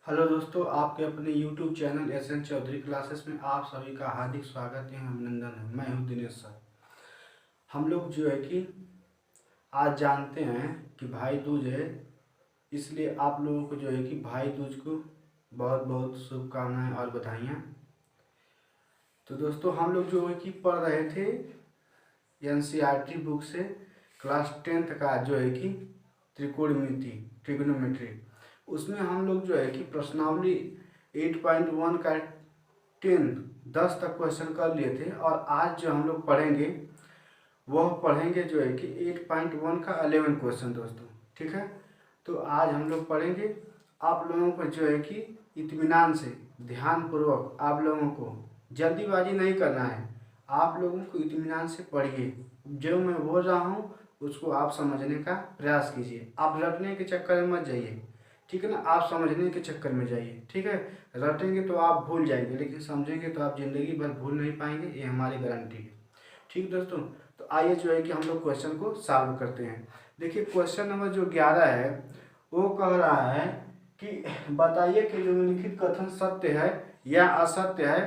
Hello दोस्तों, आपके अपने YouTube channel SN Chaudhary classes में आप सभी का हार्दिक स्वागत है, अभिनंदन है। मैं हूं दिनेश सर। हम लोग जो है कि आज जानते हैं कि भाई दूज है, इसलिए आप लोगों को जो है कि भाई दूज को बहुत बहुत शुभकामनाएं और बधाइयाँ। तो दोस्तों, हम लोग जो है कि पढ़ रहे थे NCERT बुक से क्लास 10th का जो है कि ट्रिग्नोमेट्री। उसमें हम लोग जो है कि प्रश्नावली 8.1 का 10 तक क्वेश्चन कर लिए थे, और आज जो हम लोग पढ़ेंगे वह पढ़ेंगे जो है कि 8.1 का 11 क्वेश्चन दोस्तों। ठीक है, तो आज हम लोग पढ़ेंगे। आप लोगों को जो है कि इत्मीनान से, ध्यानपूर्वक, आप लोगों को जल्दीबाजी नहीं करना है। आप लोगों को इत्मीनान से पढ़िए, जो मैं बोल रहा हूँ उसको आप समझने का प्रयास कीजिए। आप रटने के चक्कर में मत जाइए, ठीक है ना। आप समझने के चक्कर में जाइए, ठीक है। रटेंगे तो आप भूल जाएंगे, लेकिन समझेंगे तो आप जिंदगी भर भूल नहीं पाएंगे, ये हमारी गारंटी है। ठीक दोस्तों, तो आइए जो है कि हम लोग क्वेश्चन को सॉल्व करते हैं। देखिए, क्वेश्चन नंबर जो 11 है वो कह रहा है कि बताइए कि निम्नलिखित कथन सत्य है या असत्य है,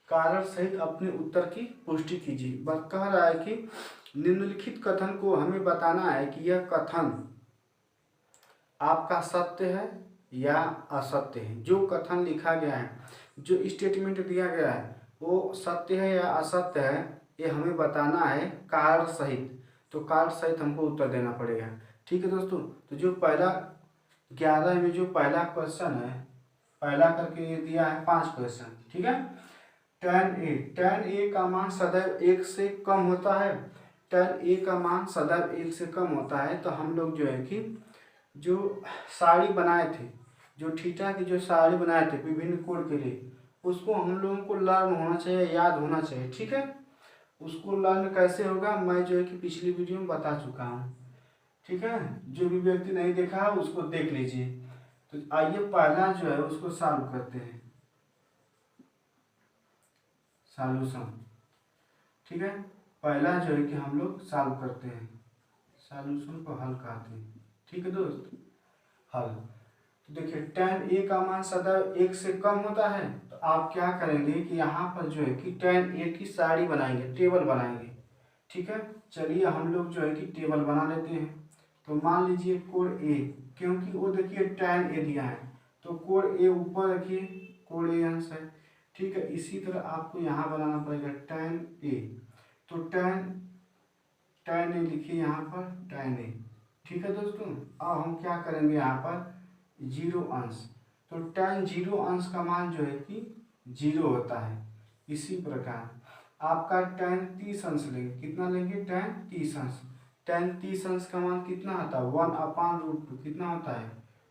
कारण सहित अपने उत्तर की पुष्टि कीजिए। बस कह रहा है कि निम्नलिखित कथन को हमें बताना है कि यह कथन आपका सत्य है या असत्य है। जो कथन लिखा गया है, जो स्टेटमेंट दिया गया है, वो सत्य है या असत्य है, ये हमें बताना है कारण सहित। तो कारण सहित हमको उत्तर देना पड़ेगा। ठीक है दोस्तों, तो जो पहला 11 में जो पहला क्वेश्चन है, पहला करके ये दिया है 5 क्वेश्चन। ठीक है, tan a का मान सदैव 1 से कम होता है। tan a का मान सदैव 1 से कम होता है। तो हम लोग जो है कि जो साड़ी बनाए थे, जो थीटा की जो साड़ी बनाए थे विभिन्न कोण के लिए, उसको हम लोगों को लर्न होना चाहिए, याद होना चाहिए। ठीक है, उसको लर्न कैसे होगा मैं जो है कि पिछली वीडियो में बता चुका हूँ। ठीक है, जो भी व्यक्ति नहीं देखा है उसको देख लीजिए। तो आइए पहला जो है उसको सॉल्व करते हैं, सॉल्यूशन। ठीक है, पहला जो है कि हम लोग सॉल्व करते हैं, सॉल्यूशन को हल कहते हैं। ठीक है दोस्त, हल। तो देखिए, tan a का मान सदैव 1 से कम होता है। तो आप क्या करेंगे कि यहाँ पर जो है कि tan a की साड़ी बनाएंगे, टेबल बनाएंगे। ठीक है, चलिए हम लोग जो है कि टेबल बना लेते हैं। तो मान लीजिए कोण a, क्योंकि वो देखिए tan a दिया है, तो कोण a ऊपर रखिए, कोण a अंश है। ठीक है, इसी तरह आपको यहाँ बनाना पड़ेगा tan a। तो tan a लिखिए यहाँ पर, tan a। ठीक है दोस्तों, अब हम क्या करेंगे यहाँ पर 0 अंश। तो tan 0 अंश का मान जो है कि 0 होता है। इसी प्रकार आपका tan 30 अंश लेंगे, कितना लेंगे tan 30 अंश। tan 30 अंश का मान कितना होता है 1/√2, कितना होता है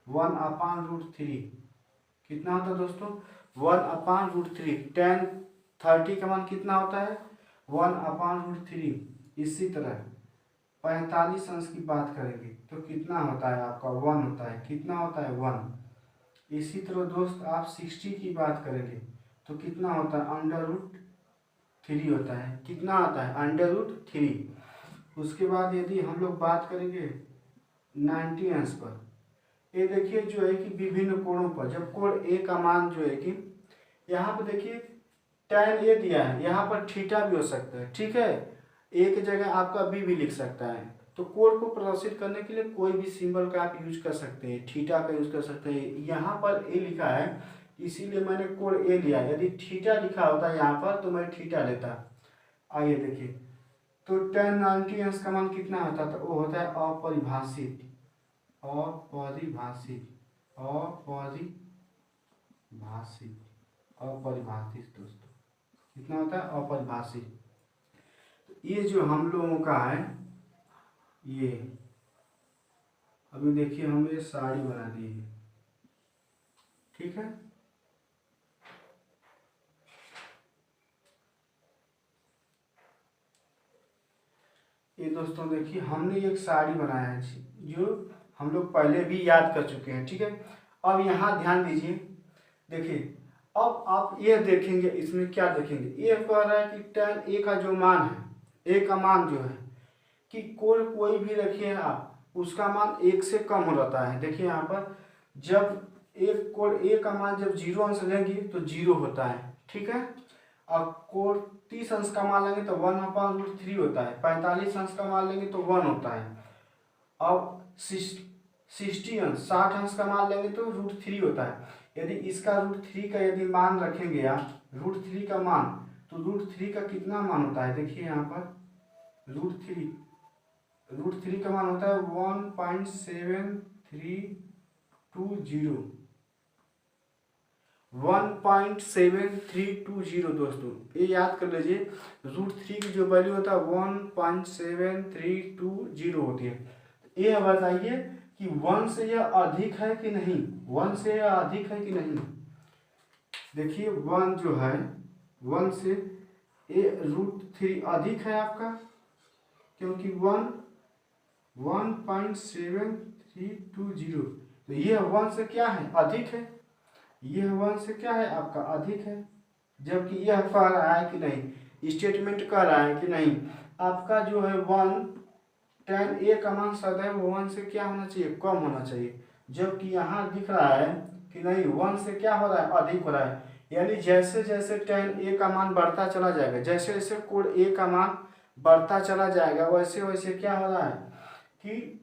1/√3। कितना होता है दोस्तों 1/√3। tan 30 का मान कितना होता है 1/√3। इसी तरह 45 अंश की बात करेंगे तो कितना होता है आपका 1 होता है, कितना होता है 1। इसी तरह दोस्त आप 60 की बात करेंगे तो कितना होता है √3 होता है, कितना आता है √3। उसके बाद यदि हम लोग बात करेंगे 90 अंश पर, ये देखिए जो है कि विभिन्न कोणों पर, जब कोण ए का मान जो है कि यहाँ पर देखिए tan a दिया है, यहाँ पर थीटा भी हो सकता है। ठीक है, एक जगह आपका बी भी लिख सकता है। तो कोण को प्रदर्शित करने के लिए कोई भी सिंबल का आप यूज कर सकते हैं, थीटा का यूज कर सकते हैं। यहाँ पर ए लिखा है इसीलिए मैंने कोण ए लिया। यदि थीटा लिखा होता यहाँ पर तो मैं थीटा लेता। आइए देखिए, तो tan 90 अंश का मान कितना होता था, वो होता है अपरिभाषित, अपरिभाषित, अपरिभाषित, अपरिभाषित दोस्तों, कितना होता है अपरिभाषित। ये जो हम लोगों का है, ये अभी देखिए हम ये साड़ी बना दी है। ठीक है, ये दोस्तों देखिए हमने एक साड़ी बनाया है जो हम लोग पहले भी याद कर चुके हैं। ठीक है, अब यहाँ ध्यान दीजिए। देखिए, अब आप ये देखेंगे, इसमें क्या देखेंगे, ये कह रहा है कि tan a का जो मान है, a का मान जो है कि कोई भी रखिए आप, उसका मान 1 से कम हो जाता है। देखिए यहाँ पर जब एक कोड ए का मान जब 0 अंश लेंगे तो 0 होता है, ठीक है। अब कोड 30 अंश का मान लेंगे तो 1/√3 होता है। 45 अंश का मान लेंगे तो 1 होता है। अब 60 अंश 60 अंश का मान लेंगे तो √3 होता है। यदि इसका √3 का यदि मान रखेंगे आप, √3 का मान, तो √3 का कितना मान होता है, देखिए यहाँ पर √3 का मान होता है 1.7320 दोस्तों, ये याद कर लीजिए। √3 की जो वैल्यू होता है 1.7320 होती है। ये बताइए कि 1 से यह अधिक है कि नहीं, 1 से यह अधिक है कि नहीं। देखिए 1 जो है, 1 से ये √3 अधिक है आपका, क्योंकि 1.7320, तो यह 1 से क्या है, अधिक है। यह 1 से क्या है आपका, अधिक है। जबकि यह कह रहा है कि नहीं, स्टेटमेंट कह रहा है कि नहीं, आपका जो है 1 tan a का मान सदैव 1 से क्या होना चाहिए, कम होना चाहिए। जबकि यहाँ दिख रहा है कि नहीं, 1 से क्या हो रहा है, अधिक हो रहा है। यानी जैसे जैसे tan a का मान बढ़ता चला जाएगा, जैसे जैसे कोड a का मान बढ़ता चला जाएगा, वैसे वैसे क्या हो रहा है कि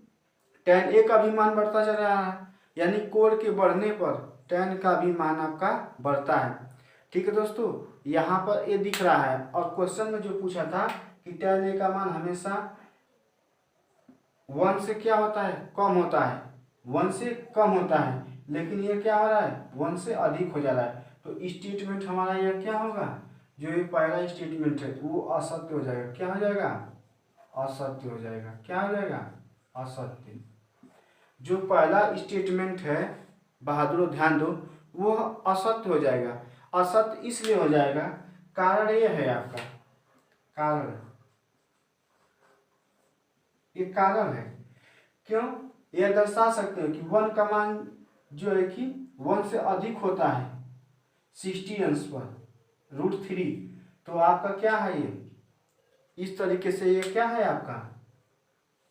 tan a का भी मान बढ़ता चला रहा है। यानी कोड के बढ़ने पर tan का भी मान आपका बढ़ता है, ठीक है दोस्तों। यहाँ पर ये दिख रहा है। और क्वेश्चन में जो पूछा था कि tan a का मान हमेशा 1 से क्या होता है, कम होता है, 1 से कम होता है, लेकिन ये क्या हो रहा है, 1 से अधिक हो जा रहा है। तो स्टेटमेंट हमारा यह क्या होगा, जो ये पहला स्टेटमेंट है वो असत्य हो जाएगा। क्या हो जाएगा, असत्य हो जाएगा। क्या हो जाएगा, असत्य। जो पहला स्टेटमेंट है, बहादुर ध्यान दो, वो असत्य हो जाएगा। असत्य इसलिए हो जाएगा, कारण ये है आपका, कारण, ये कारण है। क्यों, यह दर्शा सकते हो कि 1 का मान जो है कि 1 से अधिक होता है 60 अंश पर √3, तो आपका क्या है, ये इस तरीके से ये क्या है आपका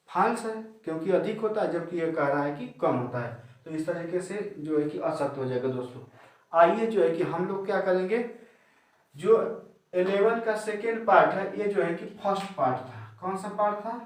फॉल्स है, क्योंकि अधिक होता है, जबकि ये कह रहा है कि कम होता है। तो इस तरीके से जो है कि असत्य हो जाएगा दोस्तों। आइए जो है कि हम लोग क्या करेंगे, जो 11 का सेकेंड पार्ट है, ये जो है कि फर्स्ट पार्ट था। कौन सा पार्ट था,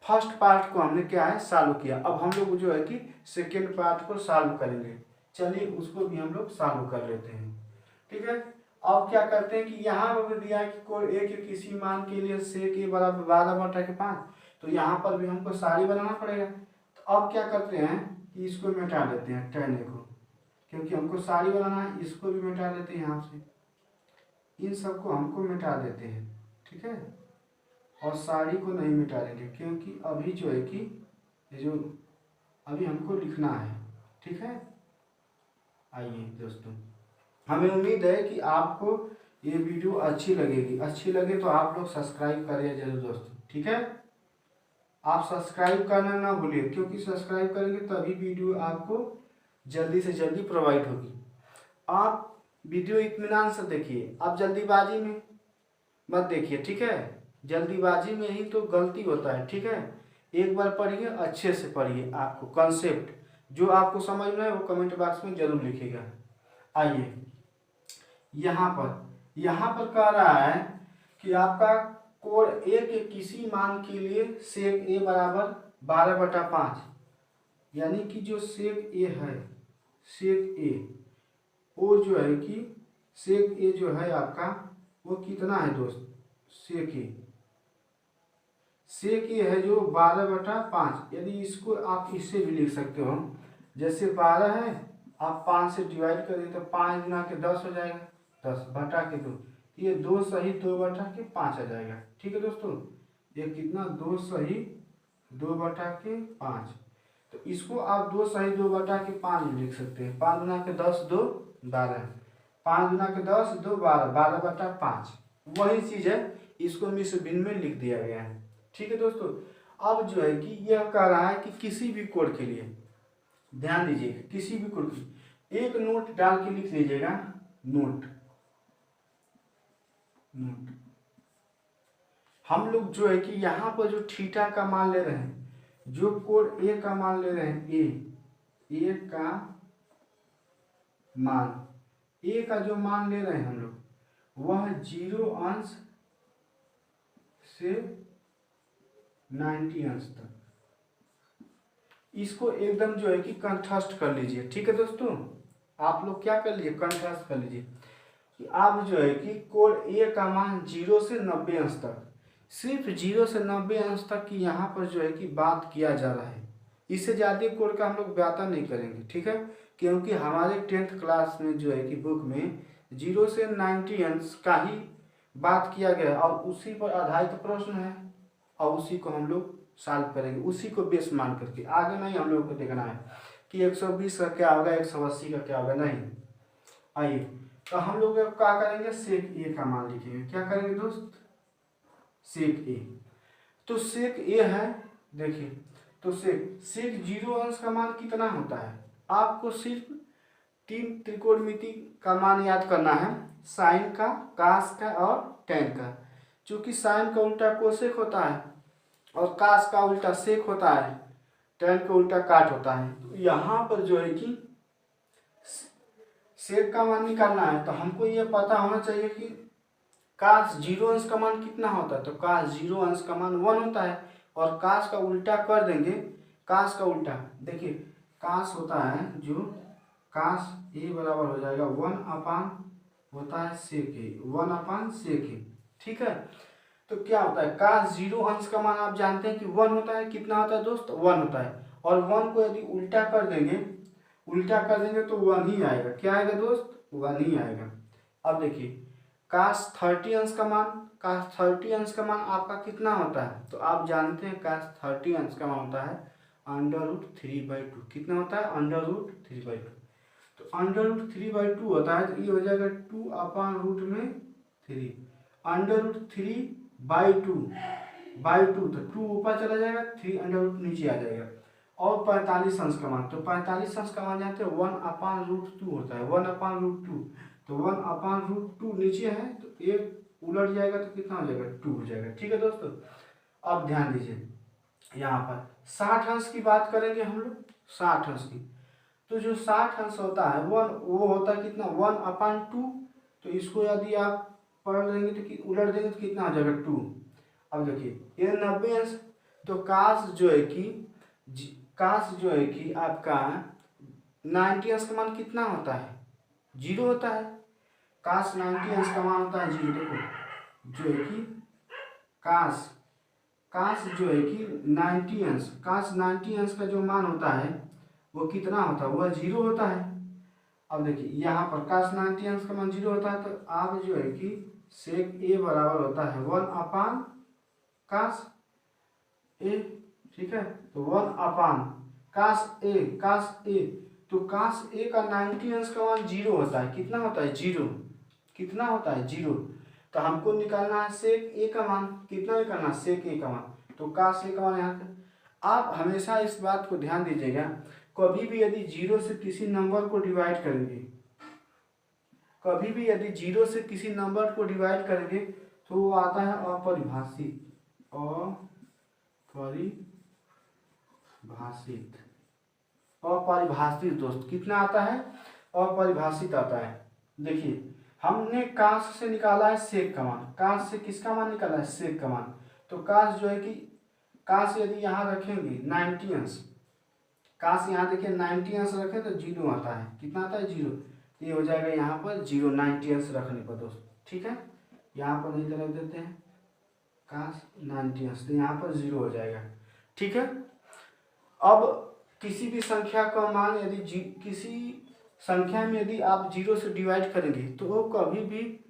फर्स्ट पार्ट को हमने क्या है, सॉल्व किया। अब हम लोग जो है कि सेकेंड पार्ट को सॉल्व करेंगे। चलिए उसको भी हम लोग सॉल्व कर लेते हैं, ठीक है। अब क्या करते हैं कि यहाँ पर दिया है कि कोई ए के किसी मान के लिए सेक ए बराबर 12/5, तो यहाँ पर भी हमको सारी बनाना पड़ेगा। तो अब क्या करते हैं कि इसको मिटा देते हैं tan a को, क्योंकि हमको सारी बनाना है। इसको भी मिटा देते हैं यहाँ से, इन सबको हमको मिटा देते हैं, ठीक है। और साड़ी को नहीं मिटा देंगे, क्योंकि अभी जो है कि ये जो अभी हमको लिखना है, ठीक है। आइए दोस्तों, हमें उम्मीद है कि आपको ये वीडियो अच्छी लगेगी। अच्छी लगे तो आप लोग सब्सक्राइब करिए जरूर दोस्तों, ठीक है। आप सब्सक्राइब करना ना भूलिए, क्योंकि सब्सक्राइब करेंगे तभी वीडियो आपको जल्दी से जल्दी प्रोवाइड होगी। आप वीडियो इत्मीनान से देखिए, आप जल्दीबाजी में मत देखिए, ठीक है। जल्दीबाजी में ही तो गलती होता है, ठीक है। एक बार पढ़िए, अच्छे से पढ़िए। आपको कॉन्सेप्ट जो आपको समझ में है वो कमेंट बॉक्स में जरूर लिखिएगा। आइए यहाँ पर कह रहा है कि आपका कोड ए के किसी मान के लिए सेक ए बराबर 12/5, यानी कि जो सेक ए है, सेक ए वो जो है कि सेक ए जो है आपका वो कितना है दोस्त, सेक ए है जो 12/5। यदि इसको आप इससे भी लिख सकते हो, जैसे 12 है, आप 5 से डिवाइड करें तो 5 गुना के 10 हो जाएगा, 10/2। ये 2 सही 2/5 आ जाएगा, ठीक है दोस्तों। ये कितना, 2 सही 2/5। तो इसको आप 2 सही 2/5 भी लिख सकते हैं। 5 गुना के 10 2 12, 5 गुना के 10 2 12, 12/5 वही चीज़ है। इसको मिश्र भिन्न में लिख दिया गया है, ठीक है दोस्तों। अब जो है कि यह कह रहा है कि किसी भी कोड के लिए ध्यान दीजिएगा, किसी भी कोड की एक नोट डाल के लिख लीजिएगा, नोट। हम लोग जो है कि यहाँ पर जो थीटा का मान ले रहे हैं, जो कोड ए का मान ले रहे हैं, ए का मान, ए का जो मान ले रहे हैं हम लोग वह 0 अंश से 90 अंश तक, इसको एकदम जो है कि कंठस्थ कर लीजिए। ठीक है दोस्तों, आप लोग क्या कर लीजिए, कंठस्थ कर लीजिए कि आप जो है कि कोण ए का मान 0 से 90 अंश तक, सिर्फ 0 से 90 अंश तक की यहाँ पर जो है कि बात किया जा रहा है। इससे ज़्यादा कोण का हम लोग व्याख्या नहीं करेंगे। ठीक है, क्योंकि हमारे 10th क्लास में जो है कि बुक में 0 से 90 अंश का ही बात किया गया है और उसी पर आधारित प्रश्न है और उसी को हम लोग सॉल्व करेंगे, उसी को बेस मान करके। आगे नहीं हम लोग को देखना है कि 120 का क्या होगा, 180 का क्या होगा, नहीं। आइए तो हम लोग क्या करेंगे, सेक ए का मान लिखेंगे। क्या करेंगे दोस्त, सेक ए। तो सेक ए है, देखिए तो सेक 0 अंश का मान कितना होता है, आपको सिर्फ 3 त्रिकोणमिति का मान याद करना है, साइन का, कास का और टेन का। चूंकि साइन का उल्टा कोसेक होता है और कास का उल्टा सेक होता है, टेन का उल्टा काट होता है। तो यहाँ पर जो है कि सेक का मान निकालना है तो हमको ये पता होना चाहिए कि कास 0 अंश का मान कितना होता है। तो कास 0 अंश का मान 1 होता है और कास का उल्टा कर देंगे, कास का उल्टा देखिए, कास होता है जो कास ए बराबर हो जाएगा 1 अपान होता है सेक ए, 1 अपान सेक ए। ठीक है, तो क्या होता है, कास 0 अंश का मान आप जानते हैं कि 1 होता है, कितना होता है दोस्त, 1 होता है। और 1 को यदि उल्टा कर देंगे तो 1 ही आएगा। क्या आएगा दोस्त, 1 ही आएगा। अब देखिए कास 30 अंश का मान, कास 30 अंश का मान आपका कितना होता है, तो आप जानते हैं कास 30 अंश का मान होता है √3/2। कितना होता है, √3/2। तो √3/2 होता है तो ये हो जाएगा 2 अपान रूट में 3, √3/2 तो 2 ऊपर चला जाएगा, 3 नीचे आ जाएगा। और 45 अंश का मान, तो 45 अंश का मान जानते हैं 1 अपान √2 होता है, 1 अपान √2। तो 1 अपान √2 नीचे है तो एक उलट जाएगा तो कितना हो जाएगा, 2 हो जाएगा। ठीक है दोस्तों, अब ध्यान दीजिए यहाँ पर 60 अंश की बात करेंगे हम लोग, 60 अंश की। तो जो 60 अंश होता है वो होता है कितना, 1 अपान 2। तो इसको यदि आप पढ़ लेंगे तो उलट देंगे तो कितना हो जाएगा, 2। अब देखिए ये 90 अंश, तो काश जो है कि आपका 90 अंश का मान कितना होता है, 0 होता है। काश 90 अंश का मान होता है 0। देखो जो है कि काश जो है कि 90 अंश, काश 90 अंश का जो मान होता है वो कितना होता है, वह 0 होता है। अब देखिए यहाँ पर काश 90 अंश का मान 0 होता है तो आप जो है कि सेक ए बराबर होता है 1 अपान काश ए। ठीक है, तो 1 अपान काश ए, तो काश ए का 90 अंश का मान 0 होता है। कितना होता है, 0। कितना होता है, 0। तो हमको निकालना है सेक ए का मान, कितना निकालना है, सेक ए का मान। तो काश ए का मान यहाँ पे आप हमेशा इस बात को ध्यान दीजिएगा, कभी भी यदि 0 से किसी नंबर को डिवाइड करेंगे, कभी भी यदि 0 से किसी नंबर को डिवाइड करेंगे तो वो आता है अपरिभाषित, अपरिभाषित दोस्त। कितना आता है, अपरिभाषित आता है। देखिए हमने काश से निकाला है सेक का मान, काश से किसका मान निकाला है, सेक का मान। तो काश जो है कि काश यदि यहाँ रखेंगे 90 अंश, काश यहाँ देखिए 90 अंश रखें तो 0 आता है। कितना आता है, 0। ये हो जाएगा यहाँ पर 0, 90 अंश रखने पर दोस्त। ठीक है, यहाँ पर नहीं रख देते हैं काश 90 अंश, तो यहाँ पर 0 हो जाएगा। ठीक है, अब किसी भी संख्या का मान यदि किसी संख्या में यदि आप 0 से डिवाइड करेंगे तो वो कभी भी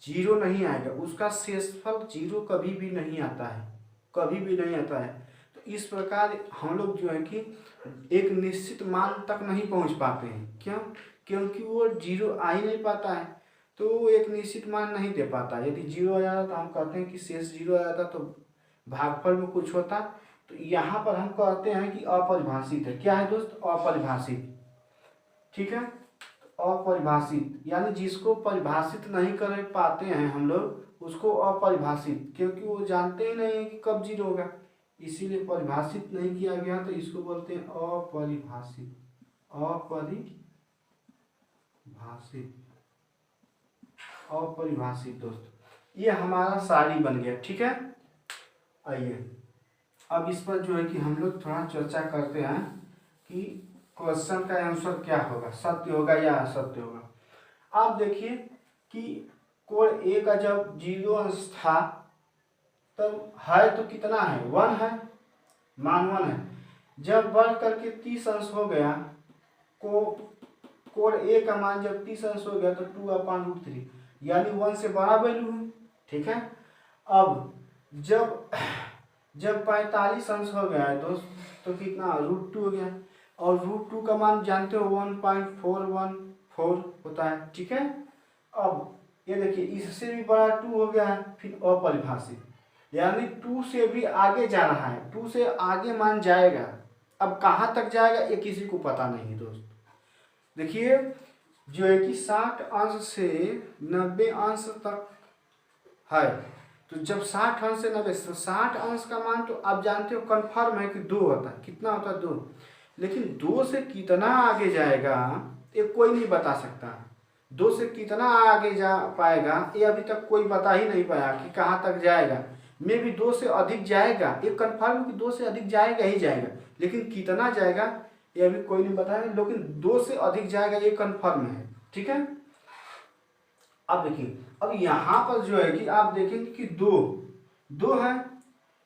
0 नहीं आएगा, उसका शेषफल 0 कभी भी नहीं आता है, कभी भी नहीं आता है। तो इस प्रकार हम लोग जो है कि एक निश्चित मान तक नहीं पहुंच पाते हैं। क्यों, क्योंकि वो 0 आ ही नहीं पाता है, तो वो एक निश्चित मान नहीं दे पाता। यदि 0 आ जाता तो हम कहते हैं कि शेष 0 आ जाता तो भागफल में कुछ होता। तो यहाँ पर हम कहते हैं कि अपरिभाषित है। क्या है दोस्त, अपरिभाषित। ठीक है, अपरिभाषित यानी जिसको परिभाषित नहीं कर पाते हैं हम लोग उसको अपरिभाषित, क्योंकि वो जानते ही नहीं है कि कब 0 होगा, इसीलिए परिभाषित नहीं किया गया, तो इसको बोलते हैं अपरिभाषित। भाषित, अपरिभाषित दोस्त, ये हमारा सारी बन गया। ठीक है, आइए अब इस पर जो है कि हम लोग थोड़ा चर्चा करते हैं कि क्वेश्चन का आंसर क्या होगा, सत्य होगा या असत्य होगा। आप देखिए कि कोड ए का जब 0 अंश था तब है तो कितना है, 1 है, मान 1 है। जब बढ़ करके 30 अंश हो गया, को कोड ए का मान जब 30 अंश हो गया तो 2/√3 यानी 1 से बड़ा वैल्यू है। ठीक है, अब जब जब 45 अंश हो गया है दोस्त तो कितना, √2 हो गया, और √2 का मान जानते हो 1.414 होता है। ठीक है, अब ये देखिए इससे भी बड़ा 2 हो गया है, फिर अपरिभाषित यानी 2 से भी आगे जा रहा है, 2 से आगे मान जाएगा। अब कहाँ तक जाएगा ये किसी को पता नहीं दोस्त। देखिए जो है कि 60 अंश से 90 अंश तक है, तो जब 60 अंश से 90, तो 60 अंश का मान तो आप जानते हो कन्फर्म है कि 2 होता है। कितना होता है, 2। लेकिन 2 से कितना आगे जाएगा ये कोई नहीं बता सकता। 2 से कितना आगे जा पाएगा ये अभी तक कोई बता ही नहीं पाया कि कहाँ तक जाएगा। मे भी 2 से अधिक जाएगा, ये कन्फर्म कि 2 से अधिक जाएगा ही जाएगा, लेकिन कितना जाएगा ये अभी कोई नहीं बताया, लेकिन 2 से अधिक जाएगा ये कन्फर्म है। ठीक है, अब देखिए अब यहाँ पर जो है कि आप देखेंगे कि 2 है,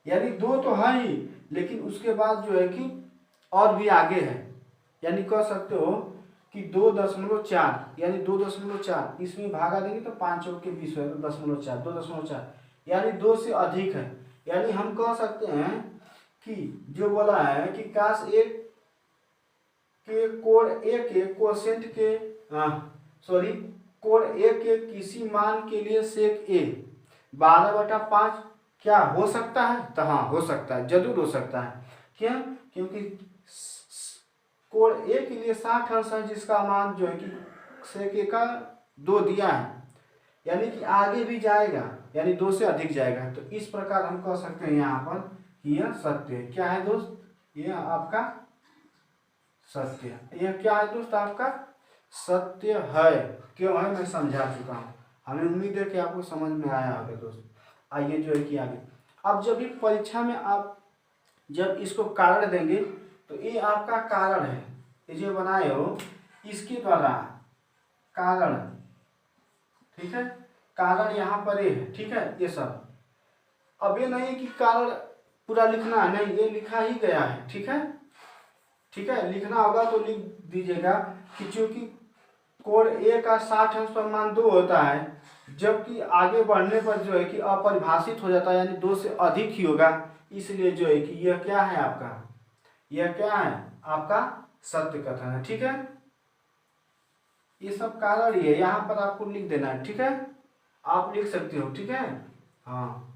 यानी 2 तो है ही, लेकिन उसके बाद जो है कि और भी आगे है, यानी कह सकते हो कि 2.4 यानी 2.4 इसमें भागा देंगे तो 5 चौक के 20 है, तो 0.4 2.4 यानी 2 से अधिक है। यानी हम कह सकते हैं कि जो बोला है कि काश एक के कोड ए के कोसेंट के कोड ए के किसी मान के लिए सेक ए 12/5 क्या हो सकता है, तो हाँ हो सकता है, जरूर हो सकता है। क्यों, क्योंकि कोड ए के लिए 60 अंश है जिसका मान जो है कि सेक ए का 2 दिया है, यानी कि आगे भी जाएगा, यानी 2 से अधिक जाएगा। तो इस प्रकार हम कह सकते हैं यहाँ पर कि यह सत्य है। क्या है दोस्त, यह आपका सत्य है। यह क्या है दोस्त, आपका सत्य है। क्यों है मैं समझा चुका हूँ, हमें उम्मीद है कि आपको समझ में आया होगा दोस्त। आइए जो है कि आगे, अब जब भी परीक्षा में आप जब इसको कारण देंगे तो ये आपका कारण है, ये जो बनाए हो इसके द्वारा कारण। ठीक है, कारण यहाँ पर ये है। ठीक है, ये सब अब ये नहीं कि कारण पूरा लिखना है, नहीं, ये लिखा ही गया है। ठीक है, ठीक है, लिखना होगा तो लिख दीजिएगा कि चूंकि कोड ए का 60 अंश पर मान 2 होता है, जबकि आगे बढ़ने पर जो है कि अपरिभाषित हो जाता है, यानी 2 से अधिक ही होगा, इसलिए जो है कि यह क्या है आपका, यह क्या है आपका सत्य कथन है। ठीक है, ये सब कारण ही है, यहाँ पर आपको लिख देना है। ठीक है, आप लिख सकते हो। ठीक है, हाँ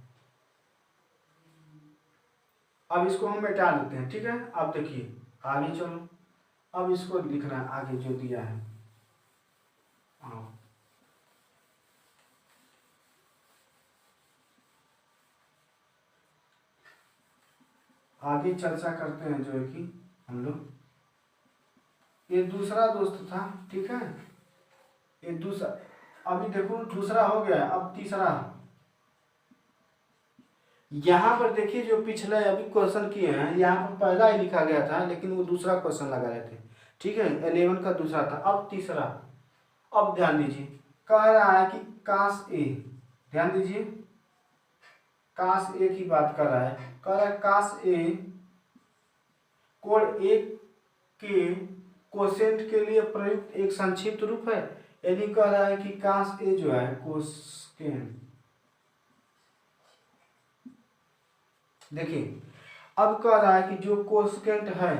अब इसको हम मिटा देते हैं। ठीक है, अब देखिए आगे चलो, अब इसको लिखना है आगे जो दिया है। हाँ आगे चर्चा करते हैं जो है कि हम लोग, ये दूसरा दोस्त था। ठीक है, ये दूसरा, अभी देखो दूसरा हो गया, अब तीसरा। यहाँ पर देखिए जो पिछले अभी क्वेश्चन किए हैं, यहाँ पर पहला ही लिखा गया था लेकिन वो दूसरा क्वेश्चन लगा रहे थे। ठीक है, 11 का दूसरा था, अब तीसरा। अब ध्यान दीजिए, कह रहा है कि काश ए, ध्यान दीजिए काश ए की बात कर रहा है, कह रहा है काश ए कोड ए के कोसेंट के लिए प्रयुक्त एक संक्षिप्त रूप है। यानी कह रहा है कि काश ए जो है कोसेंट, देखिए अब कह रहा है कि जो कोसेंट है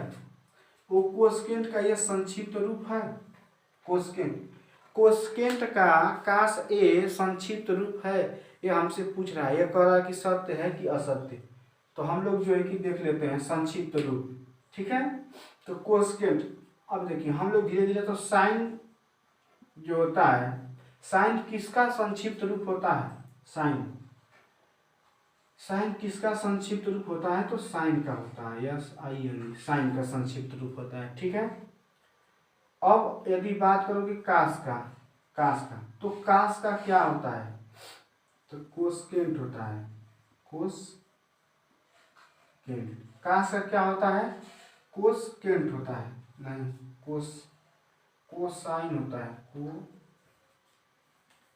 वो कोसेंट का यह संक्षिप्त रूप है। कोसेंट का काश ए संक्षिप्त रूप है, ये हमसे पूछ रहा है, ये कह रहा है कि सत्य है कि असत्य। तो हम लोग जो है कि देख लेते हैं संक्षिप्त रूप। ठीक है, तो कोसेंट, अब देखिए हम लोग धीरे धीरे, तो साइन जो होता है, साइन किसका संक्षिप्त रूप होता है, साइन किसका संक्षिप्त रूप होता है, तो साइन का होता है, यस आई एन, साइन का संक्षिप्त रूप होता है। ठीक है, अब यदि बात करोगे कास का तो कास का क्या होता है, तो कोसेकेंट होता है, कोसेकेंट। कास का क्या होता है, कोसेकेंट होता है, नहीं कोसाइन होता है,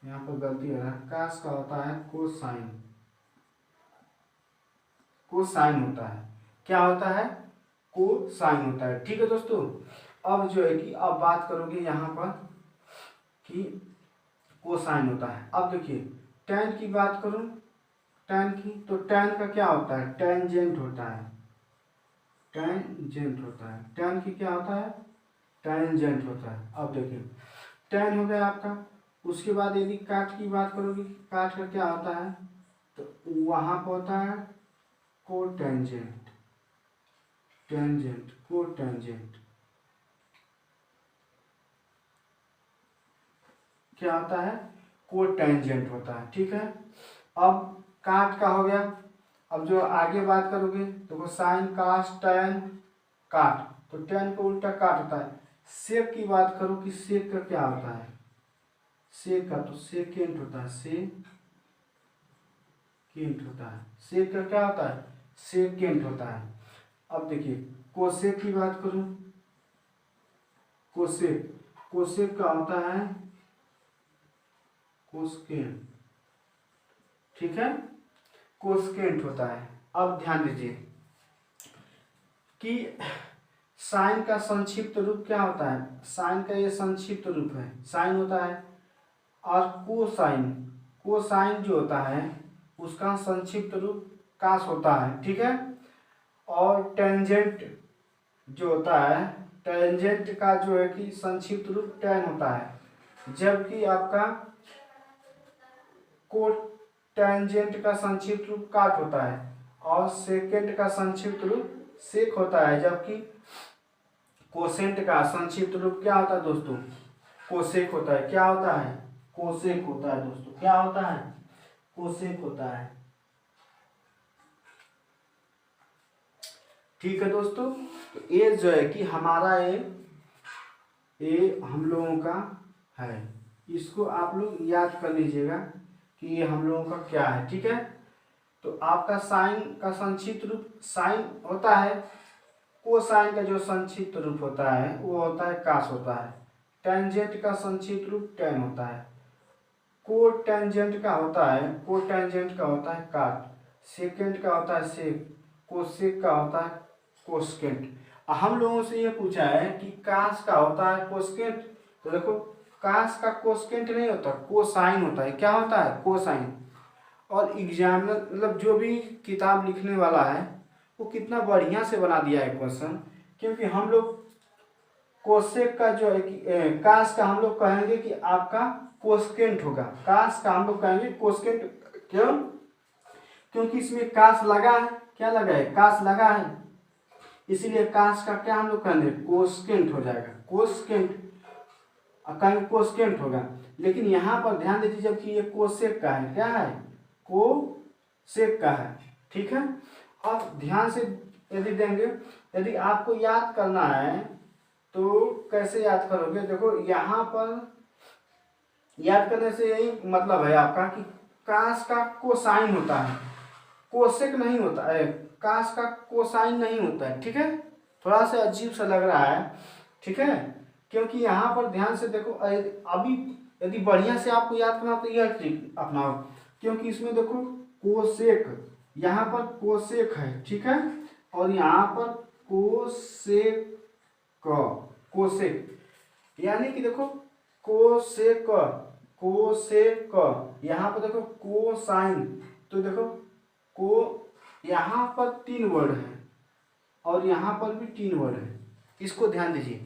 यहाँ पर गलती हो रहा है, कास का होता है कोसाइन, कोसाइन होता है, क्या होता है, कोसाइन होता है। ठीक है दोस्तों, अब जो है कि अब बात करोगे यहाँ पर कि कोसाइन होता है। अब देखिए tan की बात करूँ, tan की, तो tan का क्या होता है, टेंजेंट होता है, टेंजेंट होता है, tan की क्या होता है, टेंजेंट होता है। अब देखिए tan हो गया आपका, उसके बाद यदि काट की बात करोगे, काट का क्या होता है, तो वहाँ पर होता है कोटेंजेंट, टेंजेंट, कोटेंजेंट, क्या होता है, कोटेंजेंट होता है। ठीक है, अब काट का हो गया। अब जो आगे बात करोगे तो साइन कास टैन काट, तो टैन को उल्टा काट होता है। सेक की बात करो कि सेक का क्या होता है, सेक का तो सेकेंट होता है, सेकेंट होता है, सेक का क्या होता है, सेकेंट होता है। अब देखिए कोसेक की बात करूं, कोसेक, कोसेक का होता है कोसेकेंट, ठीक है, कोसेकेंट होता है। अब ध्यान दीजिए कि साइन का संक्षिप्त रूप क्या होता है, साइन का ये संक्षिप्त रूप है, साइन होता है। और कोसाइन, कोसाइन जो होता है उसका संक्षिप्त रूप कास होता है। ठीक है, और टेंजेंट जो होता है, टेंजेंट का जो है कि संक्षिप्त रूप टेन होता है, जबकि आपका को टेंजेंट का संक्षिप्त रूप काट होता है, और सेकेंड का संक्षिप्त रूप सेक होता है, जबकि कोसेंट का संक्षिप्त रूप क्या होता है दोस्तों, कोसेक होता है। क्या होता है, कोसेक होता है दोस्तों, क्या होता है, कोसेक होता है। ठीक है दोस्तों, तो ये जो है कि हमारा ये हम लोगों का है, इसको आप लोग याद कर लीजिएगा कि ये हम लोगों का क्या है। ठीक है, तो आपका साइन का संक्षिप्त रूप साइन होता है, कोसाइन का जो संक्षिप्त रूप होता है वो होता है कास होता है, टेंजेंट का संक्षिप्त रूप टेन होता है, को टेंजेंट का होता है, को टेंजेंट का होता है काट, सेकेंड का होता है सेक, कोसेक का होता है कोसेकेंट। हम लोगों से ये पूछा है कि कास का होता है कोसेकेंट, तो देखो कास का कोसेकेंट नहीं होता, कोसाइन होता है। क्या होता है, कोसाइन। और एग्जामिनर मतलब जो भी किताब लिखने वाला है वो कितना बढ़िया से बना दिया है क्वेश्चन, क्योंकि हम लोग कोसेक का जो है कि कास का हम लोग कहेंगे कि आपका कोसेकेंट होगा, कास का हम लोग कहेंगे कोसेकेंट। क्यों, क्योंकि इसमें कास लगा है, क्या लगा है, कास लगा है, इसीलिए कास का क्या हम लोग कहेंगे, कोसेकेंट हो जाएगा, कोसेकेंट कहेंगे, कोसेकेंट होगा। लेकिन यहाँ पर ध्यान दीजिए जबकि ये कोसेक का है, क्या है, कोसेक का है। ठीक है, अब ध्यान से यदि देंगे, यदि आपको याद करना है तो कैसे याद करोगे, देखो यहाँ पर याद करने से यही मतलब है आपका कि कास का कोसाइन होता है, कोसेक नहीं होता है, कास का कोसाइन नहीं होता है। ठीक है, थोड़ा सा अजीब सा लग रहा है। ठीक है, क्योंकि यहाँ पर ध्यान से देखो, अभी यदि बढ़िया से आपको याद करना तो यह ट्रिक अपनाओ, क्योंकि इसमें देखो कोसेक, यहाँ पर कोसेक है, ठीक है, और यहाँ पर कोसेक, कोसेक, यानी कि देखो कोसेक, कोसेक, यहाँ पर देखो कोसाइन, तो देखो को यहाँ पर 3 वर्ड है और यहाँ पर भी 3 वर्ड है, इसको ध्यान दीजिए।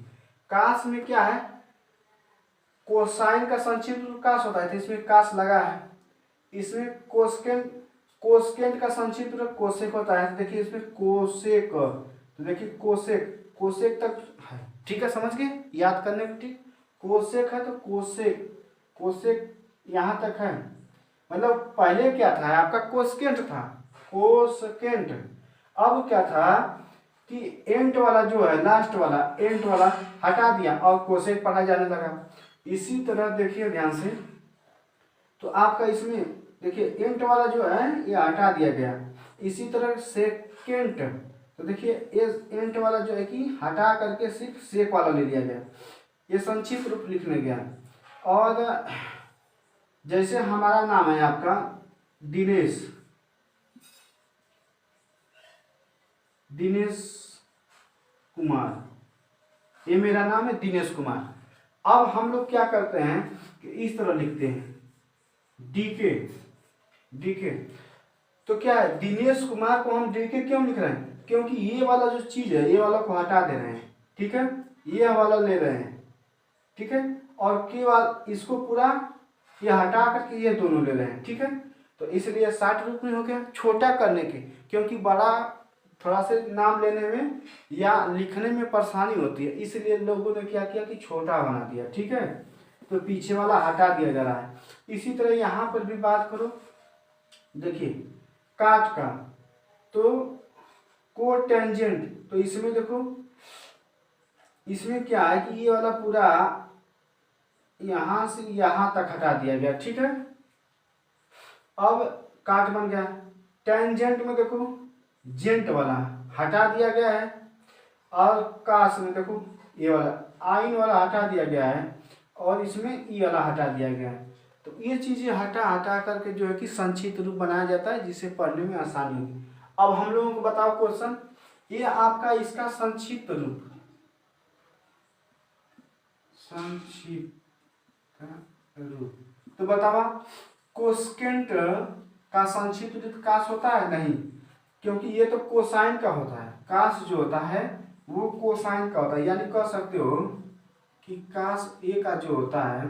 कास में क्या है, कोसाइन का संक्षिप्त रूप कास होता है, तो इसमें कास लगा है। इसमें कोसेकेंट, कोसेकेंट का संक्षिप्त रूप कोसेक होता है, तो देखिए इसमें कोसेक, तो देखिए कोसेक, कोसेक तक है। ठीक है, समझ गए, याद करने की ठीक, कोसेक है तो कोसेक, कोसेक यहाँ तक है। मतलब पहले क्या था आपका, कोसेकेंट था, कोसेकेंट। अब क्या था, कि एंड वाला जो है, लास्ट वाला एंड वाला हटा दिया और कोसेक पढ़ा जाने लगा। इसी तरह देखिए ध्यान से, तो आपका इसमें देखिए एंड वाला जो है ये हटा दिया गया। इसी तरह सेकेंड, तो देखिए एंड वाला जो है कि हटा करके सिर्फ सेक वाला ले लिया गया, ये संक्षिप्त रूप लिखने गया। और जैसे हमारा नाम है आपका दिनेश, दिनेश कुमार, ये मेरा नाम है दिनेश कुमार। अब हम लोग क्या करते हैं कि इस तरह लिखते हैं डीके, डीके। तो क्या है, दिनेश कुमार को हम डीके क्यों लिख रहे हैं, क्योंकि ये वाला जो चीज है ये वाला को हटा दे रहे हैं, ठीक है, ये वाला ले रहे हैं, ठीक है, और केवल इसको पूरा ये हटा करके ये दोनों ले रहे हैं, ठीक है। तो इसलिए 60 रूप में हो गया, छोटा करने के, क्योंकि बड़ा थोड़ा से नाम लेने में या लिखने में परेशानी होती है, इसलिए लोगों ने क्या किया कि छोटा बना दिया, ठीक है। तो पीछे वाला हटा दिया जा रहा है। इसी तरह यहाँ पर भी बात करो, देखिए काट का, तो को टेंजेंट, तो इसमें देखो इसमें क्या है कि ये वाला पूरा यहाँ से यहाँ तक हटा दिया गया, ठीक है। अब काट बन गया। टेंजेंट में देखो जेंट वाला हटा दिया गया है, और काश में देखो ये वाला आइन वाला हटा दिया गया है, और इसमें ई वाला हटा दिया गया है। तो ये चीज़ें हटा हटा करके जो है कि संक्षिप्त रूप बनाया जाता है, जिससे पढ़ने में आसानी होगी। अब हम लोगों को बताओ क्वेश्चन, ये आपका इसका संक्षिप्त रूप, संक्षिप्त रूप, तो बताओ कोसेकेंट का संक्षिप्त रूप काश होता है? नहीं, क्योंकि ये तो कोसाइन का होता है। काश जो होता है वो कोसाइन का होता है, यानी कह सकते हो कि काश ए का जो होता है,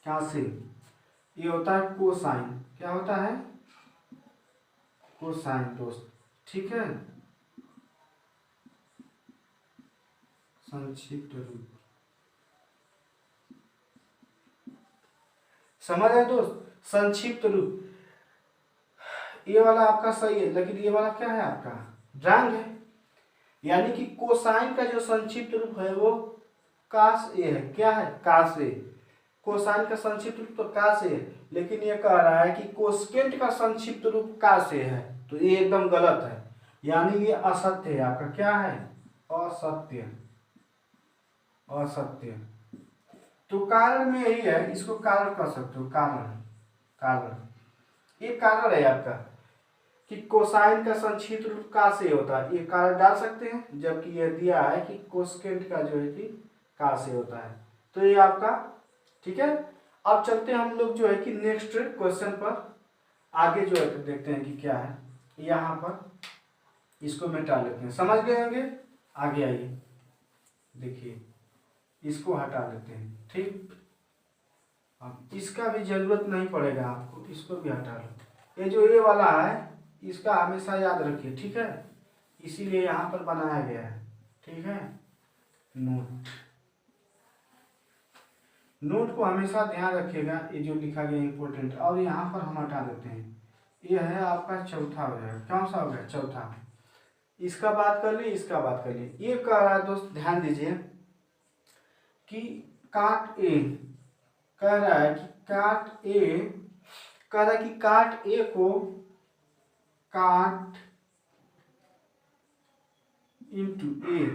काश ये होता है कोसाइन, क्या होता है? कोसाइन दोस्त, ठीक है। संक्षिप्त रूप समझ आए दोस्त? संक्षिप्त रूप ये वाला आपका सही है, लेकिन ये वाला क्या है आपका रंग है, यानी कि कोसाइन का जो संक्षिप्त रूप है वो काश ए है। क्या है? काश ए। कोसाइन का संक्षिप्त रूप तो काश ए है, लेकिन ये कह रहा है कि कोसेकेंट का संक्षिप्त रूप काश ए है, तो ये एकदम गलत है, यानी ये असत्य है आपका। क्या है? असत्य, असत्य। तो कारण में यही है, इसको कारण कह सकते हो, कारण, कारण, ये कारण है आपका कि कोसाइन का संक्षिप्त रूप का से होता है, ये कारण डाल सकते हैं, जबकि यह दिया है कि कोसेकेंट का जो है कि का से होता है। तो ये आपका ठीक है। अब चलते हैं हम लोग जो है कि नेक्स्ट क्वेश्चन पर, आगे जो है देखते हैं कि क्या है। यहाँ पर इसको मिटा लेते हैं, समझ गए होंगे। आगे आइए, देखिए इसको हटा लेते हैं, ठीक। अब इसका भी जरूरत नहीं पड़ेगा आपको, इसको भी हटा लो। ये जो ये वाला है इसका हमेशा याद रखिए, ठीक है, इसीलिए यहाँ पर बनाया गया है, ठीक है। नोट, नोट को हमेशा ध्यान रखिएगा, ये जो लिखा गया इंपॉर्टेंट। और यहाँ पर हम हटा देते हैं, ये है आपका चौथा हो जाएगा। कौन सा हो गया? चौथा। इसका बात कर लिए, इसका बात कर लिए। ये कह रहा है दोस्त, ध्यान दीजिए कि काट ए, कह रहा है कि काट ए, कह रहा है कि काट ए को काट इंटू ए।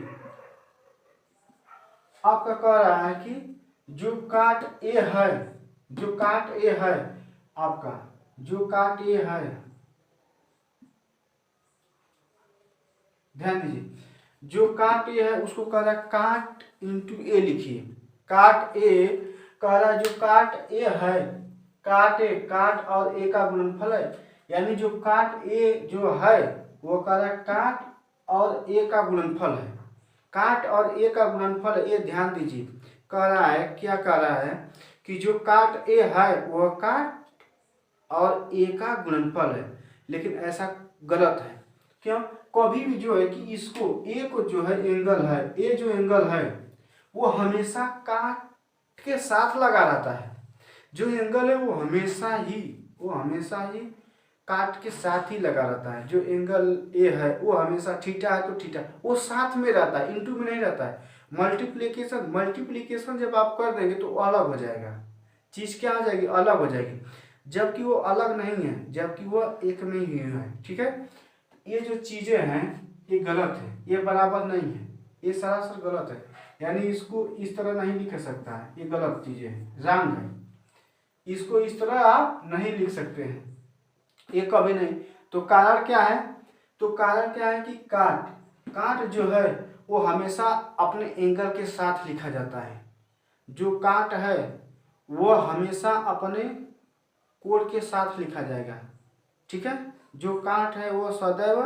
आपका कह रहा है कि जो काट ए है, जो काट ए है आपका, जो काट ए है, ध्यान दीजिए, जो काट ए है उसको कह रहा है काट इंटू ए लिखिए। काट ए कह रहा है जो काट ए है, काट ए, काट और ए का गुणनफल है, यानी जो काट ए जो है वो कह रहा है काट और ए का गुणनफल है। काट और ए का गुणनफल, ये ध्यान दीजिए, कह रहा है, क्या कह रहा है कि जो काट ए है वह काट और ए का गुणनफल है, लेकिन ऐसा गलत है। क्यों? कभी भी जो है कि इसको ए को जो है एंगल है, ए जो एंगल है वो हमेशा काट के साथ लगा रहता है। जो एंगल है वो हमेशा ही काट के साथ ही लगा रहता है। जो एंगल ए है वो हमेशा थीटा है तो थीटा वो साथ में रहता है, इंटू में नहीं रहता है। मल्टीप्लीकेशन जब आप कर देंगे तो अलग हो जाएगा, चीज़ क्या हो जाएगी, अलग हो जाएगी, जबकि वो अलग नहीं है, जबकि वो एक में ही है। ठीक है, ये जो चीज़ें हैं ये गलत है, ये बराबर नहीं है, ये सरासर गलत है। यानी इसको इस तरह नहीं लिख सकता है, ये गलत चीज़ें हैं, रॉन्ग है। इसको इस तरह आप नहीं लिख सकते हैं, ये कभी नहीं। तो कारण क्या है, तो कारण क्या है कि काट जो है वो हमेशा अपने एंगल के साथ लिखा जाता है। जो काट है वो हमेशा अपने कोण के साथ लिखा जाएगा। ठीक है, जो काट है वो सदैव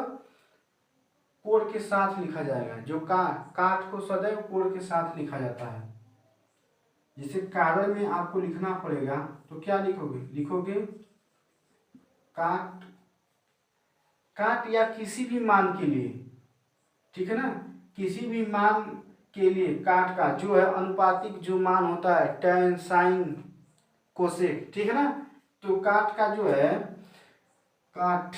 कोण के साथ लिखा जाएगा। जो काट को सदैव कोण के साथ लिखा जाता है। जैसे कारण में आपको लिखना पड़ेगा तो क्या लिखोगे काट या किसी भी मान के लिए, ठीक है ना, किसी भी मान के लिए काट का जो है अनुपातिक जो मान होता है tan sin कोसेक, ठीक है ना। तो काट का जो है काट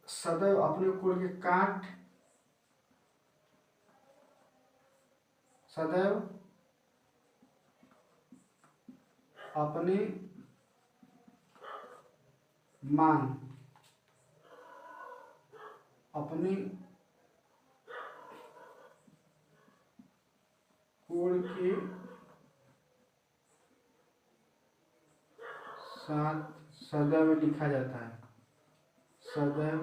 सदैव अपने कोण के काट सदैव अपने मान अपने कोण के साथ सदैव लिखा जाता है, सदैव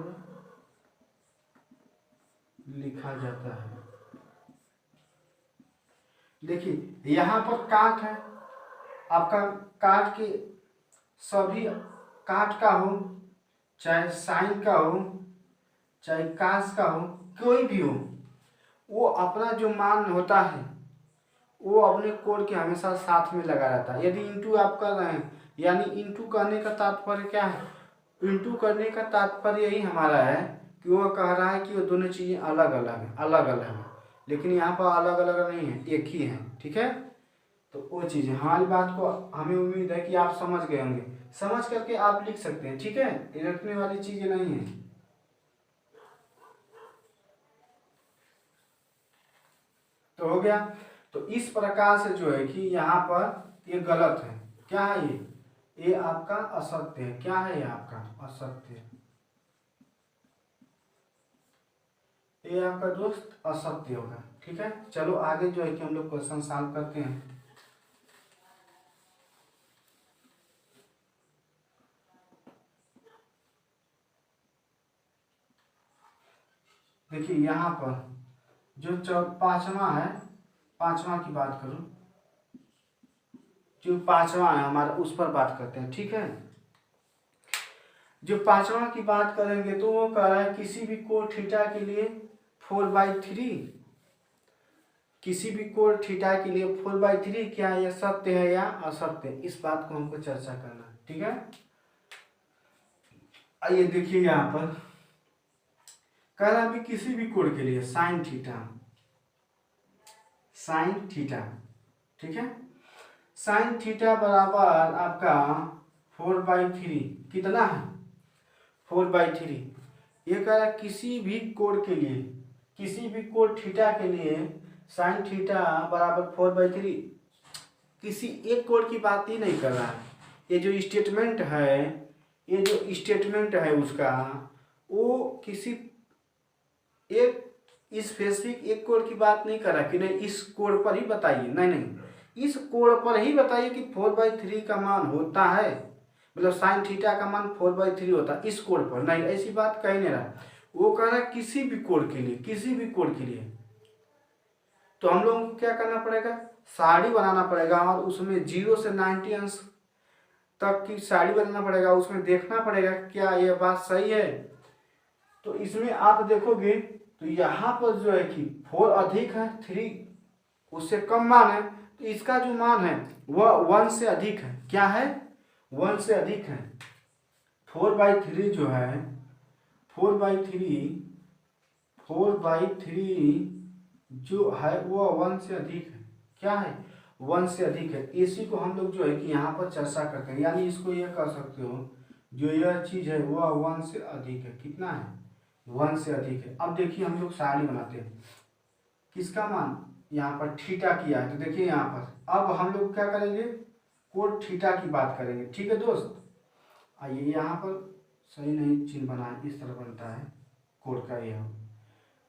लिखा जाता है। देखिए यहाँ पर काट है आपका, काट के सभी काट का हो चाहे साइन का हो चाहे कास का हो कोई भी हो, वो अपना जो मान होता है वो अपने कोण के हमेशा साथ में लगा रहता है। यदि इंटू आप कर रहे हैं, यानी इंटू करने का तात्पर्य क्या है, इंटू करने का तात्पर्य यही हमारा है कि वो कह रहा है कि वो दोनों चीज़ें अलग अलग है, लेकिन यहाँ पर अलग अलग नहीं है, एक ही है। ठीक है, तो वो चीज़ है। हमारी बात को हमें उम्मीद है कि आप समझ गए होंगे, समझ करके आप लिख सकते हैं। ठीक है, ये रखने वाली चीज़ें नहीं है। तो हो गया। तो इस प्रकार से जो है कि यहाँ पर ये गलत है। क्या है ये आपका असत्य है। क्या है ये आपका असत्य, ये आपका दोस्त असत्य होगा। ठीक है, चलो आगे जो है कि हम लोग क्वेश्चन सॉल्व करते हैं। देखिए यहाँ पर जो पांचवा है, पांचवा की बात करूं, जो पांचवा है हमारा उस पर बात करते हैं। ठीक है, जो पांचवा की बात करेंगे तो वो कह रहा है किसी भी कोण थीटा के लिए 4/3, किसी भी कोण थीटा के लिए 4/3 क्या यह सत्य है या असत्य, इस बात को हमको चर्चा करना है। ठीक है, आइए देखिए यहाँ पर कह रहा है किसी भी कोण के लिए साइन थीटा, ठीक है, साइन थीटा बराबर आपका 4/3 कितना है 4/3। ये कह रहा है किसी भी कोण के लिए, किसी भी कोण थीटा के लिए साइन थीटा बराबर 4/3, किसी एक कोण की बात ही नहीं कर रहा है। ये जो स्टेटमेंट है, ये जो स्टेटमेंट है उसका, वो किसी एक स्पेसिफिक एक कोण की बात नहीं कर रहा कि नहीं इस कोण पर ही बताइए, नहीं, इस कोण पर ही बताइए कि 4/3 का मान होता है, मतलब साइन थीटा का मान 4/3 होता है, इस कोण पर नहीं, ऐसी बात कह नहीं रहा। वो कह रहा है किसी भी कोण के लिए, किसी भी कोण के लिए। तो हम लोगों को क्या करना पड़ेगा, सारणी बनाना पड़ेगा और उसमें 0 से 90 अंश तक की सारणी बनाना पड़ेगा। उसमें देखना पड़ेगा क्या यह बात सही है। तो इसमें आप देखोगे तो यहाँ पर जो है कि 4 अधिक है, 3 उससे कम मान है, तो इसका जो मान है वह 1 से अधिक है। क्या है, 1 से अधिक है। 4/3 जो है 4/3 जो है वो 1 से अधिक है। क्या है, 1 से अधिक है। इसी को हम लोग जो है कि यहाँ पर चर्चा करते हैं, यानी इसको यह कह सकते हो जो यह चीज़ है वह 1 से अधिक है। कितना है? 1 से अधिक है। अब देखिए हम लोग सारणी बनाते हैं, किसका मान यहाँ पर थीटा किया है, तो देखिए यहाँ पर अब हम लोग क्या करेंगे, कोण थीटा की बात करेंगे। ठीक है दोस्त, आइए यहाँ पर सही नहीं चिन्ह बना है, इस तरह बनता है कोण का यह।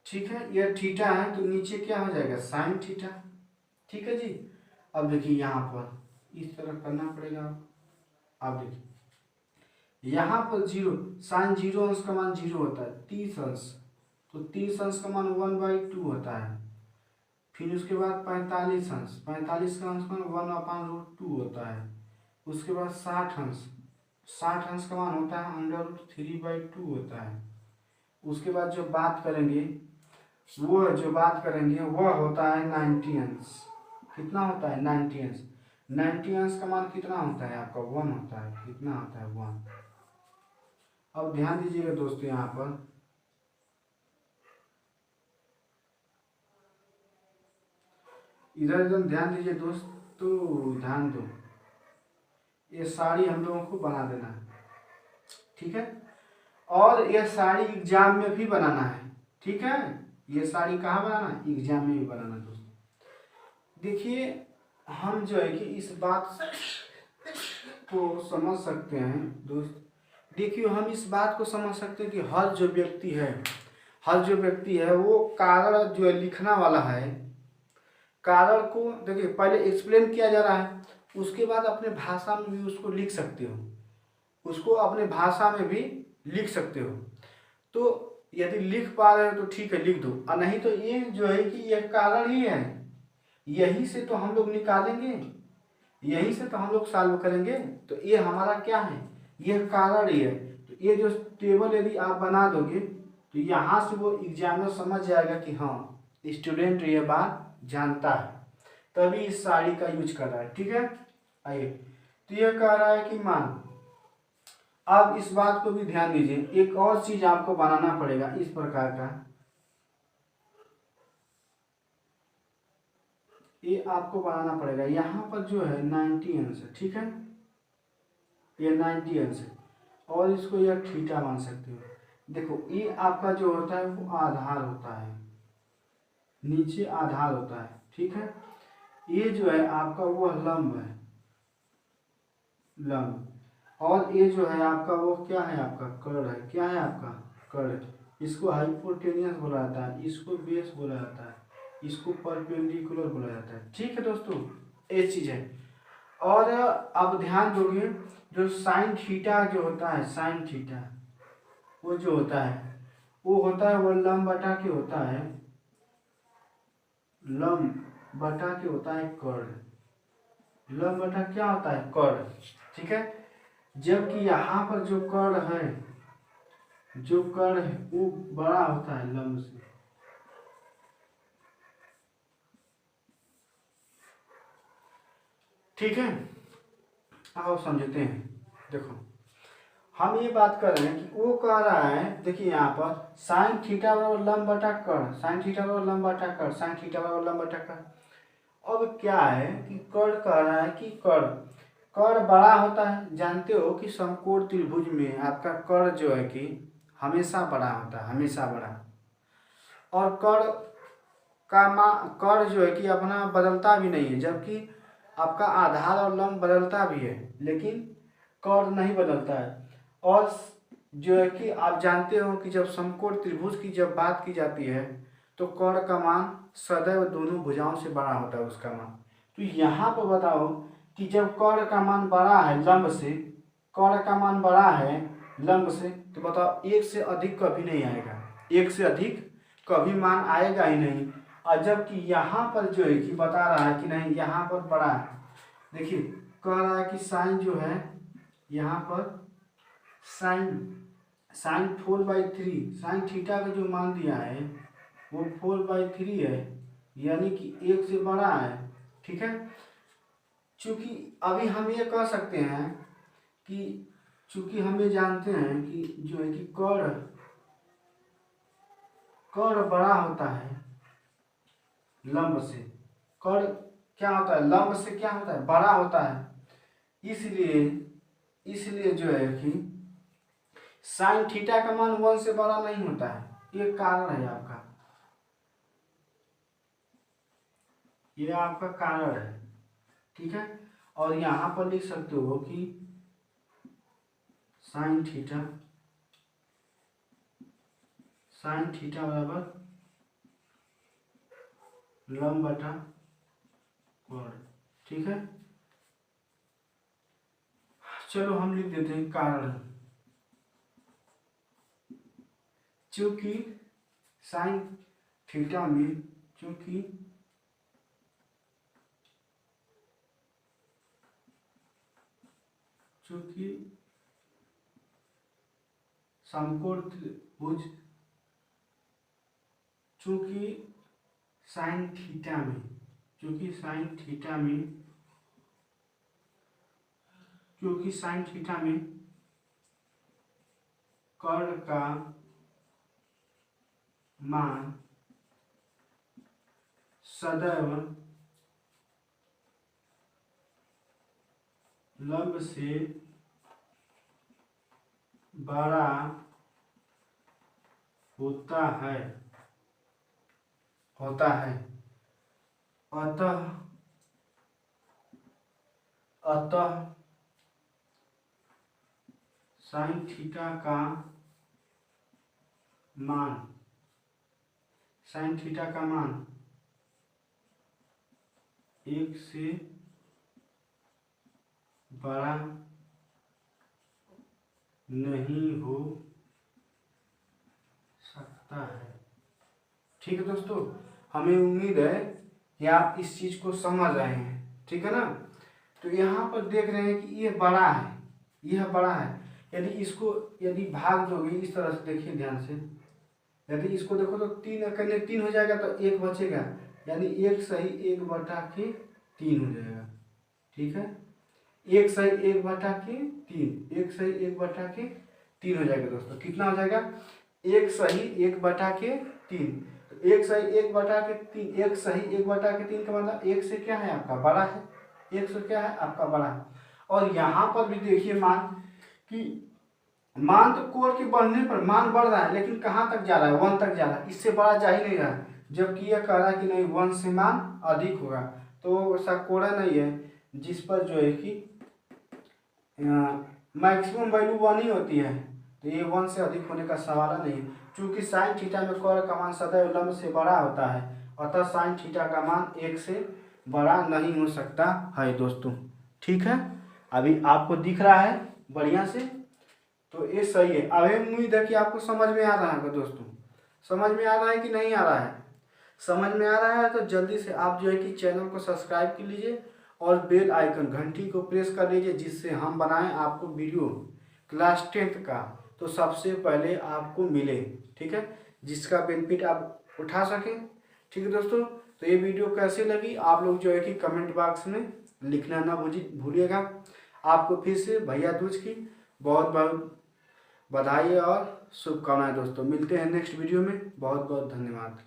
ठीक है, यह थीटा है तो नीचे क्या हो जाएगा, साइन थीटा। ठीक है जी। अब देखिए यहाँ पर इस तरह करना पड़ेगा। अब देखिए यहाँ पर 0, साइन 0 अंश का मान 0 होता है, 30 अंश, तो 30 अंश का मान 1/2 होता है। फिर उसके बाद 45 अंश, 45 का अंश का मान 1/√2 होता है। उसके बाद 60 अंश, 60 अंश का मान होता है √3/2 होता है। उसके बाद जो बात करेंगे वह होता है 90 अंश। कितना होता है? 90 अंश। 90 अंश का मान कितना होता है आपका? 1 होता है। कितना होता है? 1। अब ध्यान दीजिएगा दोस्तों, यहाँ पर इधर एकदम ध्यान दीजिए दोस्तों, ध्यान दो, ये सारी हम लोगों को बना देना है। ठीक है, और ये सारी एग्जाम में भी बनाना है। ठीक है, ये सारी कहाँ बनाना है? एग्जाम में भी बनाना है दोस्तों। देखिए हम जो है कि इस बात को समझ सकते हैं दोस्त, देखिए हम इस बात को समझ सकते हैं कि हर जो व्यक्ति है वो कारण जो है लिखना वाला है, कारण को देखिए पहले एक्सप्लेन किया जा रहा है, उसके बाद अपने भाषा में भी उसको लिख सकते हो, उसको अपने भाषा में भी लिख सकते हो। तो यदि लिख पा रहे हो तो ठीक है, लिख दो, और नहीं तो ये जो है कि यह कारण ही है, यही से तो हम लोग निकालेंगे, यही से तो हम लोग सॉल्व करेंगे। तो ये हमारा क्या है? यह कारण ही है। तो ये जो टेबल यदि आप बना दोगे तो यहाँ से वो एग्जामिनर समझ जाएगा कि हाँ स्टूडेंट ये बात जानता है, तभी इस साड़ी का यूज कर रहा है। ठीक है, आइए, तो यह कह रहा है कि मान, अब इस बात को भी ध्यान दीजिए, एक और चीज आपको बनाना पड़ेगा इस प्रकार का, ये आपको बनाना पड़ेगा। यहाँ पर जो है 90 अंश है। ठीक है, ये 90 अंश है, और इसको यह थीटा मान सकते हो। देखो ये आपका जो होता है वो आधार होता है, नीचे आधार होता है। ठीक है, ये जो है आपका वो लंब है, लंब, और ये जो है आपका वो क्या है? आपका कर्ण है। क्या है आपका? कर्ण। इसको हाइपोटेनियस बोला जाता है, इसको बेस बोला जाता है, इसको परपेंडिकुलर बोला जाता है। ठीक है दोस्तों, ये चीज है। और अब ध्यान दोगे, जो साइन थीटा जो होता है, साइन थीटा वो जो होता है वो लंब बटा के होता है, लंब बटा के होता है कर्ण। लंब बटा क्या होता है? कर्ण। ठीक है, जबकि यहाँ पर जो कर्ण है वो बड़ा होता है लंब से। ठीक है, आओ समझते हैं। देखो हम ये बात कर रहे हैं कि वो कह रहा है, देखिए यहाँ पर साइन थीटा बराबर लंब बटा कर्ण, साइन थीटा बराबर लंब बटा कर्ण, साइन थीटा बराबर लंब बटा कर्ण। अब क्या है कि कर्ण कह रहा है कि कर्ण बड़ा होता है। जानते हो कि समकोण त्रिभुज में आपका कर्ण जो है कि हमेशा बड़ा होता है, हमेशा बड़ा। और कर्ण जो है कि अपना बदलता भी नहीं है, जबकि आपका आधार और लंब बदलता भी है, लेकिन कर्ण नहीं बदलता है। और जो है कि आप जानते हो कि जब समकोण त्रिभुज की जब बात की जाती है तो कर्ण का मान सदैव दोनों भुजाओं से बड़ा होता है, उसका मान। तो यहाँ पर बताओ कि जब कर्ण का मान बड़ा है लंब से, कर्ण का मान बड़ा है लंब से, तो बताओ एक से अधिक कभी नहीं आएगा, एक से अधिक कभी मान आएगा ही नहीं। और जबकि यहाँ पर जो है कि बता रहा है कि नहीं यहाँ पर बड़ा है, देखिए कह रहा है कि साइन जो है यहाँ पर साइन 4/3, साइन थीटा का जो मान दिया है वो 4/3 है, यानी कि एक से बड़ा है। ठीक है, चूंकि अभी हम ये कह सकते हैं कि चूंकि हम ये जानते हैं कि जो है कि कर्ण बड़ा होता है लंब से, कर्ण क्या होता है? लंब से क्या होता है? बड़ा होता है। इसलिए जो है कि साइन थीटा का मान 1 से बड़ा नहीं होता है, ये कारण है आपका, ये आपका कारण है। ठीक है, और यहाँ पर लिख सकते हो कि साइन थीटा बराबर लंब बटा कोण। ठीक है, चलो हम लिख देते हैं कारण। चूंकि साइन थीटा में चूंकि समकोण त्रिभुज, चूंकि साइन थीटा में कर्ण का मान सदैव लंब से बड़ा होता है अतः साइन थीटा का मान 1 से बड़ा नहीं हो सकता है। ठीक है दोस्तों, हमें उम्मीद है कि आप इस चीज को समझ रहे हैं। ठीक है ना, तो यहाँ पर देख रहे हैं कि ये बड़ा है, यह बड़ा है। यदि भाग दोगे इस तरह से, देखिए ध्यान से, यदि इसको देखो तो 3 हो जाएगा तो 1 बचेगा, यानी 1 सही 1 बटा के 3 हो जाएगा। ठीक है, 1 सही 1 बटा के 3 हो जाएगा दोस्तों। कितना हो जाएगा? 1 सही 1 बटा के 3। तो 1 सही 1 बटा के 3, 1 सही 1 बटा के 3 का मतलब 1 से क्या है आपका बड़ा है, 1 से क्या है आपका बड़ा है। और यहाँ पर भी देखिए मान तो कोण के बढ़ने पर मान बढ़ रहा है, लेकिन कहाँ तक जा रहा है? 1 तक जा रहा है, इससे बड़ा जा ही नहीं रहा है। जबकि यह कह रहा है कि नहीं 1 से मान अधिक होगा, तो ऐसा कोण नहीं है जिस पर जो है कि मैक्सिमम वैल्यू 1 ही होती है। तो ये 1 से अधिक होने का सवाल नहीं है। चूंकि साइन थीटा में कोण का मान सदैव लंब से बड़ा होता है, अतः साइन थीटा का मान 1 से बड़ा नहीं हो सकता है दोस्तों। ठीक है, अभी आपको दिख रहा है बढ़िया से, तो ये सही है। अब उम्मीद है कि आपको समझ में आ रहा है दोस्तों। समझ में आ रहा है कि नहीं आ रहा है? समझ में आ रहा है तो जल्दी से आप जो है कि चैनल को सब्सक्राइब कर लीजिए और बेल आइकन घंटी को प्रेस कर लीजिए, जिससे हम बनाएं आपको वीडियो क्लास 10th का तो सबसे पहले आपको मिले। ठीक है, जिसका बेनिफिट आप उठा सकें। ठीक है दोस्तों, तो ये वीडियो कैसे लगी आप लोग जो है कि कमेंट बॉक्स में लिखना ना भूलिएगा। आपको फिर से भैया दूज की बहुत बहुत बधाई और शुभकामनाएं दोस्तों। मिलते हैं नेक्स्ट वीडियो में। बहुत बहुत धन्यवाद।